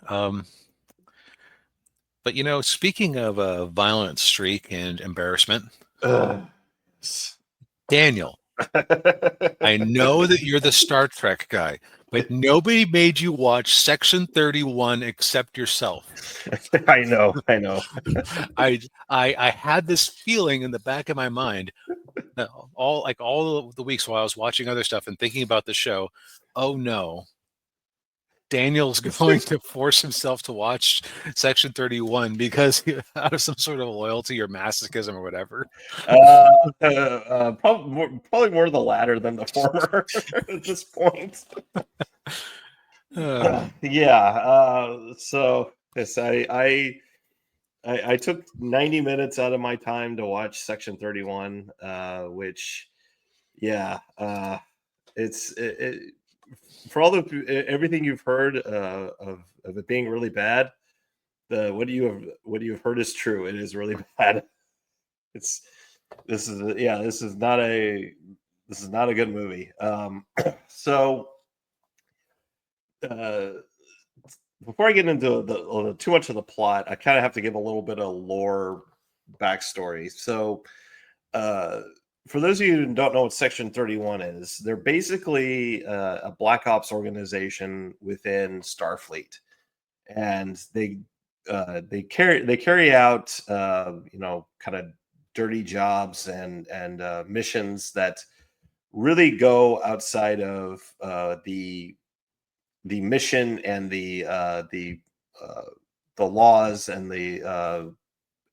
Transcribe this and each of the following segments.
But speaking of a violent streak and embarrassment, Uh, Daniel, I know that you're the Star Trek guy, but nobody made you watch Section 31 except yourself. I know. I had this feeling in the back of my mind that all the weeks while I was watching other stuff and thinking about the show, oh no, Daniel's going to force himself to watch Section 31 because out of some sort of loyalty or masochism or whatever. Probably more the latter than the former at this point. Yeah. So yes, I took 90 minutes out of my time to watch Section 31, which, yeah, it's for all the everything you've heard of it being really bad. What you have heard is true. It is really bad. It's this is not a good movie. So uh, before I get into too much of the plot, I kind of have to give a little bit of lore backstory. So, for those of you who don't know what Section 31 is, they're basically a Black Ops organization within Starfleet, and they carry out kind of dirty jobs and missions that really go outside of the mission and uh, the laws and the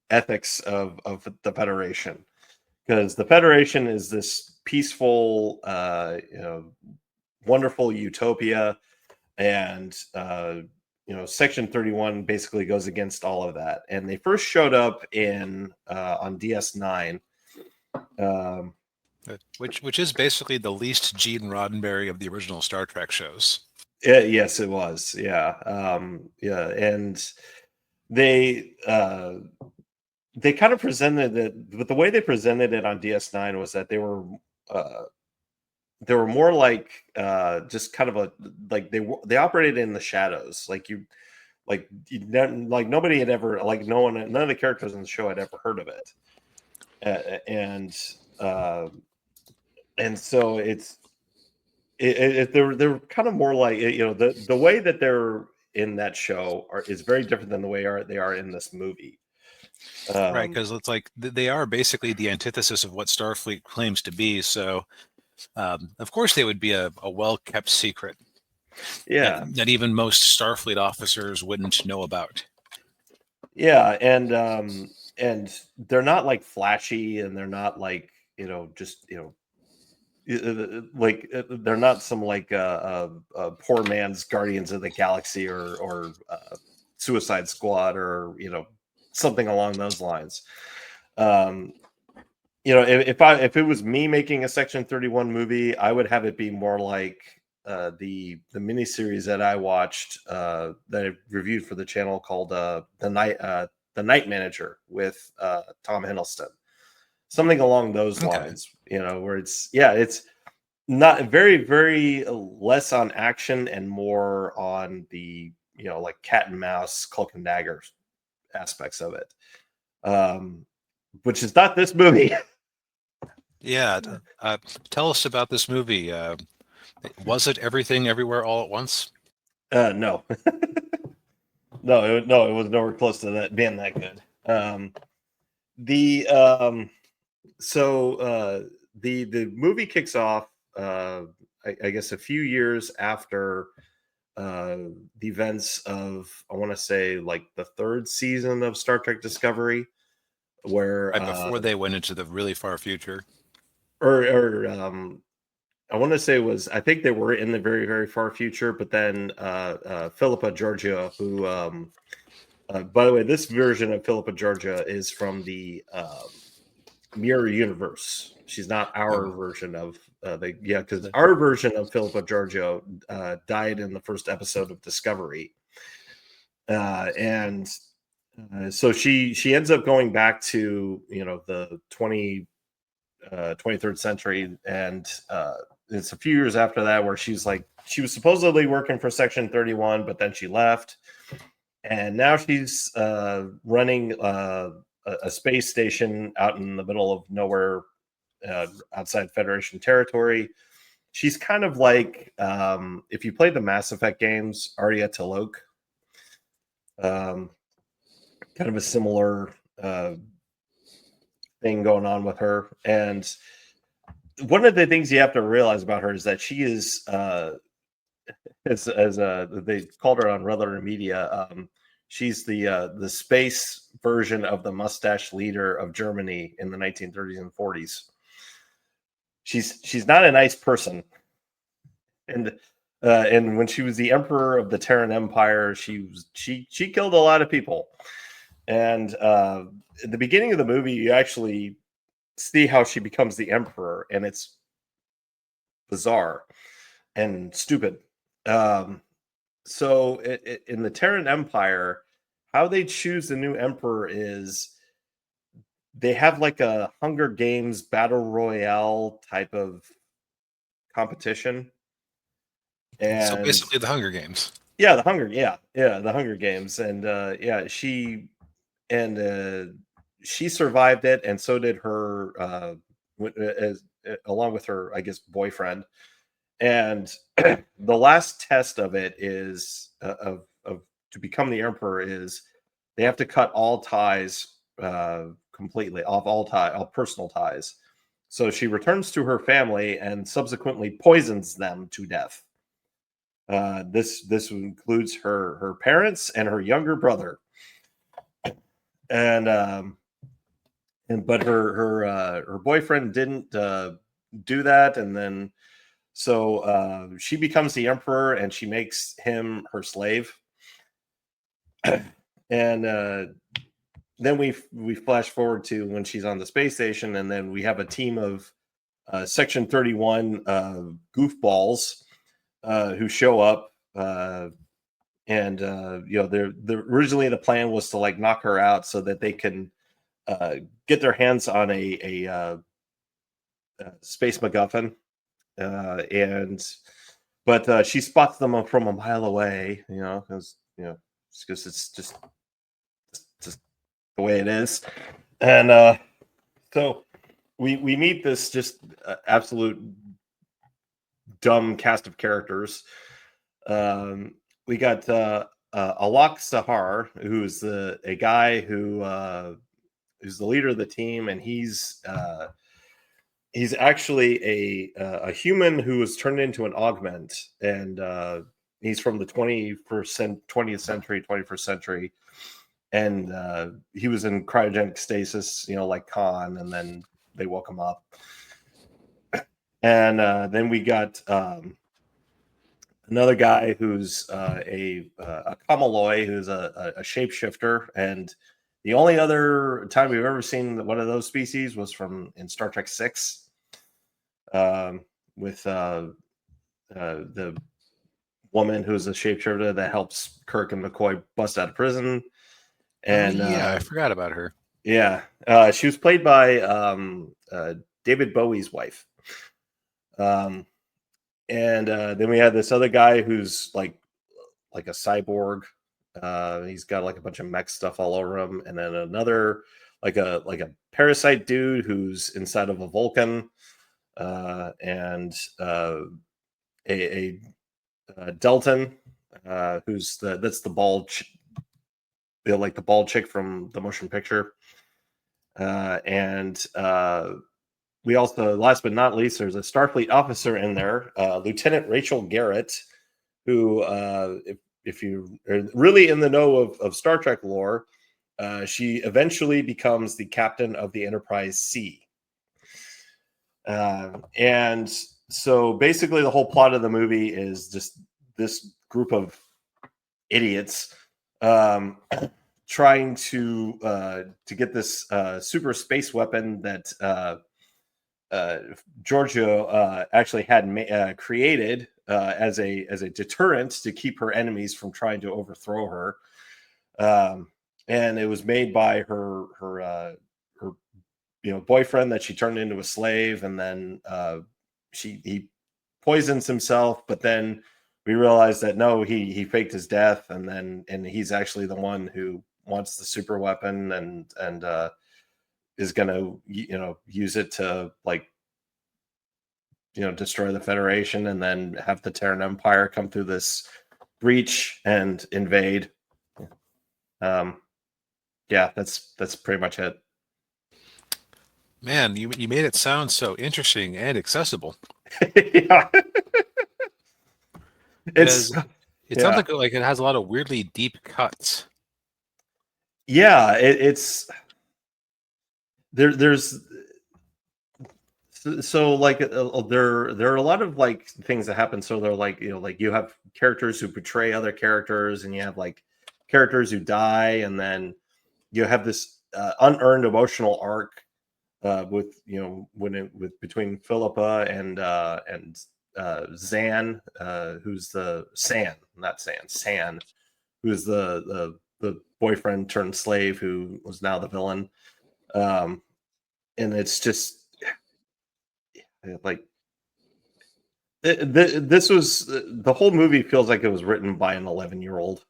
ethics of the Federation, because the Federation is this peaceful, wonderful utopia, and Section 31 basically goes against all of that. And they first showed up in on DS9. Um, Which is basically the least Gene Roddenberry of the original Star Trek shows. yes, it was. Yeah. Yeah. And they kind of presented it, but the way they presented it on DS9 was that uh, they were more like just kind of they operated in the shadows, like nobody had ever, like none of the characters in the show had ever heard of it. Uh, and so they're kind of more like, the way that they're in that show is very different than the way they are in this movie. Right, because it's like they are basically the antithesis of what Starfleet claims to be. So, of course, they would be a well-kept secret Yeah. that even most Starfleet officers wouldn't know about. Yeah, and they're not like flashy, and they're not like, just, like they're not some like poor man's Guardians of the Galaxy or Suicide Squad, or something along those lines. Um, if it was me making a Section 31 movie, I would have it be more like the miniseries that I watched, that I reviewed for the channel, called the Night Manager with Tom Hiddleston, something along those lines. Where it's not very, very less on action and more on the like cat and mouse, cloak and dagger aspects of it, which is not this movie. Yeah, tell us about this movie. Was it Everything Everywhere All at Once? No. No, it was nowhere close to that being that good. The so the movie kicks off, I guess, a few years after the events of, I want to say, like the third season of Star Trek Discovery, where Right before they went into the really far future. or I want to say I think they were in the very, very far future, but then Philippa Georgia, who, by the way, this version of Philippa Georgia is from the Mirror Universe. She's not our version of because our version of Philippa Georgia died in the first episode of Discovery, and so she ends up going back to the 23rd century, and it's a few years after that where she was supposedly working for Section 31, but then she left, and now she's running a space station out in the middle of nowhere, outside Federation territory. She's kind of like, if you played the Mass Effect games, Arya Talok. Kind of a similar thing going on with her. And one of the things you have to realize about her is that she is, as they called her on Rutherford Media, she's the space version of the mustache leader of Germany in the 1930s and 40s. She's not a nice person, and when she was the emperor of the Terran Empire, she killed a lot of people. And at the beginning of the movie, you actually see how she becomes the emperor, and it's bizarre and stupid. So in the Terran Empire, how they choose the new emperor is they have like a Hunger Games battle royale type of competition. And so basically the Hunger Games. Yeah, the Hunger Games. And she survived it, and so did her along with her, I guess, boyfriend. And the last test of it is of to become the emperor is they have to cut all ties completely off, all personal ties. So she returns to her family and subsequently poisons them to death. This includes her parents and her younger brother. And but her boyfriend didn't do that, and then so she becomes the emperor, and she makes him her slave. And then we flash forward to when she's on the space station, and then we have a team of Section 31 goofballs who show up. And they're originally the plan was to like knock her out so that they can get their hands on a space MacGuffin. But she spots them from a mile away, because it's just the way it is. And so we meet this just absolute dumb cast of characters. We got Alok Sahar, who's a guy who's the leader of the team, and he's actually a human who was turned into an augment, and he's from the 20th century, and he was in cryogenic stasis, like Khan, and then they woke him up. And then we got another guy who's a Kamaloy, who's a shapeshifter, and the only other time we've ever seen one of those species was in Star Trek 6, with the woman who's a shapeshifter that helps Kirk and McCoy bust out of prison. And I forgot about her. Yeah, she was played by David Bowie's wife. And then we had this other guy who's like a cyborg. He's got like a bunch of mech stuff all over him, and then another like a parasite dude who's inside of a Vulcan, and a Delton, who's that's the bald, like the bald chick from the motion picture, and we also, last but not least, there's a Starfleet officer in there, Lieutenant Rachel Garrett, who, if you are really in the know of Star Trek lore, she eventually becomes the captain of the Enterprise C. And so basically the whole plot of the movie is just this group of idiots trying to get this super space weapon that Giorgio actually had created as a deterrent to keep her enemies from trying to overthrow her. And it was made by her boyfriend that she turned into a slave, and then he poisons himself, but then we realize that no, he faked his death, and he's actually the one who wants the super weapon and is going to use it to like destroy the Federation, and then have the Terran Empire come through this breach and invade. Yeah, that's pretty much it. Man, you made it sound so interesting and accessible. Yeah. It sounds like it has a lot of weirdly deep cuts. Yeah, it's there's so like there are a lot of like things that happen. So they're like like you have characters who betray other characters, and you have like characters who die, and then you have this unearned emotional arc with between Philippa and Zan, who's the San, who's the boyfriend turned slave who was now the villain. And it's just like this was the whole movie feels like it was written by an 11-year-old,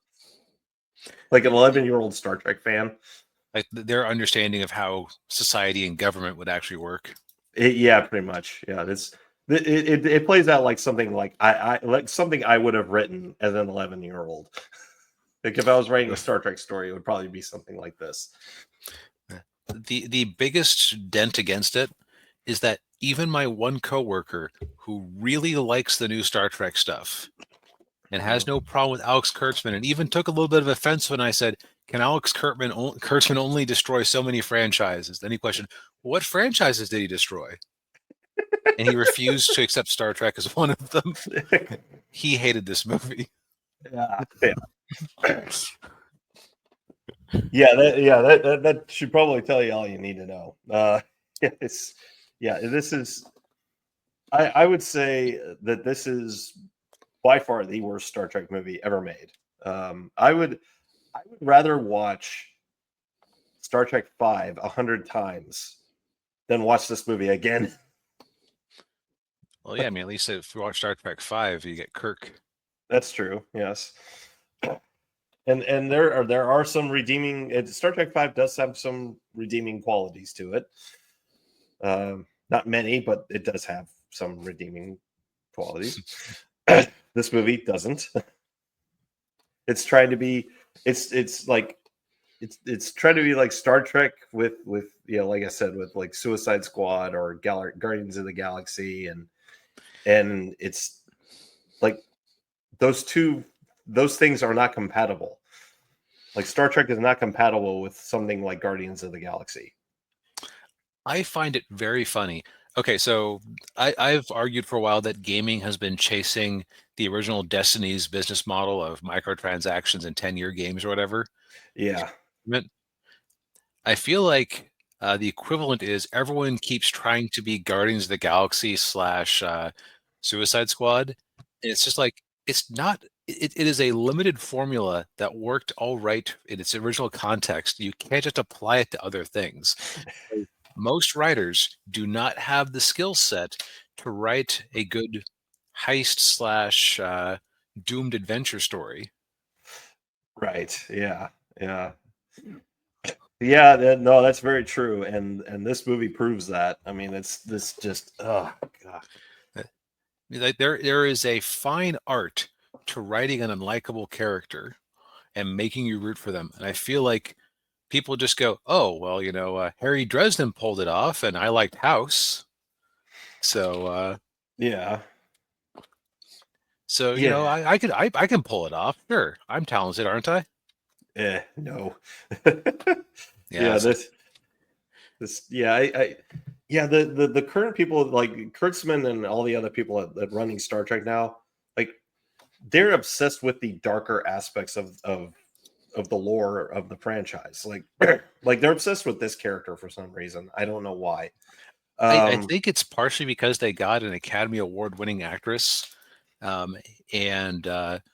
like an 11-year-old Star Trek fan. Like their understanding of how society and government would actually work. Yeah, pretty much. Yeah, it plays out like something like I would have written as an 11-year-old. Like if I was writing a Star Trek story, it would probably be something like this. The biggest dent against it is that even my one coworker who really likes the new Star Trek stuff and has no problem with Alex Kurtzman, and even took a little bit of offense when I said, "Can Alex Kurtzman only destroy so many franchises?" Then he questioned, "What franchises did he destroy?" And he refused to accept Star Trek as one of them. He hated this movie. Yeah. That should probably tell you all you need to know. This is. I would say that this is by far the worst Star Trek movie ever made. I would rather watch Star Trek 5 100 times than watch this movie again. Well, yeah, I mean, at least if you watch Star Trek 5, you get Kirk. That's true. Yes. And there are some redeeming. Star Trek 5 does have some redeeming qualities to it. Not many, but it does have some redeeming qualities. This movie doesn't. It's trying to be. It's trying to be like Star Trek with like I said, with like Suicide Squad or Guardians of the Galaxy, and it's like those things are not compatible. Like Star Trek is not compatible with something like Guardians of the Galaxy. I find it very funny. Okay, so I've argued for a while that gaming has been chasing the original Destiny's business model of microtransactions and 10-year games or whatever. Yeah. I feel like the equivalent is everyone keeps trying to be Guardians of the Galaxy / Suicide Squad. And it's just like, it's not, it is a limited formula that worked all right in its original context. You can't just apply it to other things. Most writers do not have the skill set to write a good heist / doomed adventure story. Right. Yeah. Yeah. No, that's very true. And this movie proves that. I mean, it's this just, oh God. Like there is a fine art to writing an unlikable character and making you root for them. And I feel like people just go, "Oh, well, Harry Dresden pulled it off, and I liked House." So yeah. So I can pull it off. Sure, I'm talented, aren't I? No. Yeah. The current people like Kurtzman and all the other people that running Star Trek now, like they're obsessed with the darker aspects of the lore of the franchise. Like they're obsessed with this character for some reason. I don't know why. I think it's partially because they got an Academy Award-winning actress, and Michelle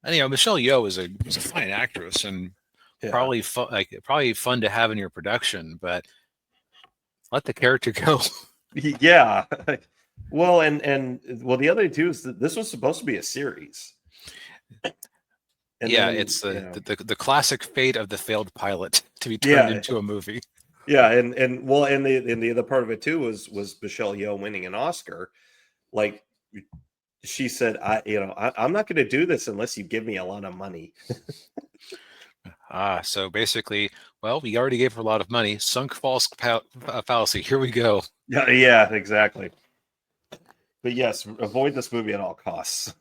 Yeoh is a fine actress and probably fun to have in your production, but let the character go. Yeah. Well, and well, the other two is that this was supposed to be a series. And Yeah, then, it's the classic fate of the failed pilot to be turned yeah, into a movie. yeah, and well, and the other part of it too was Michelle Yeoh winning an Oscar. Like she said, I'm not going to do this unless you give me a lot of money. So basically, well, we already gave her a lot of money. Sunk false fallacy. Here we go. Yeah, exactly. But yes, avoid this movie at all costs.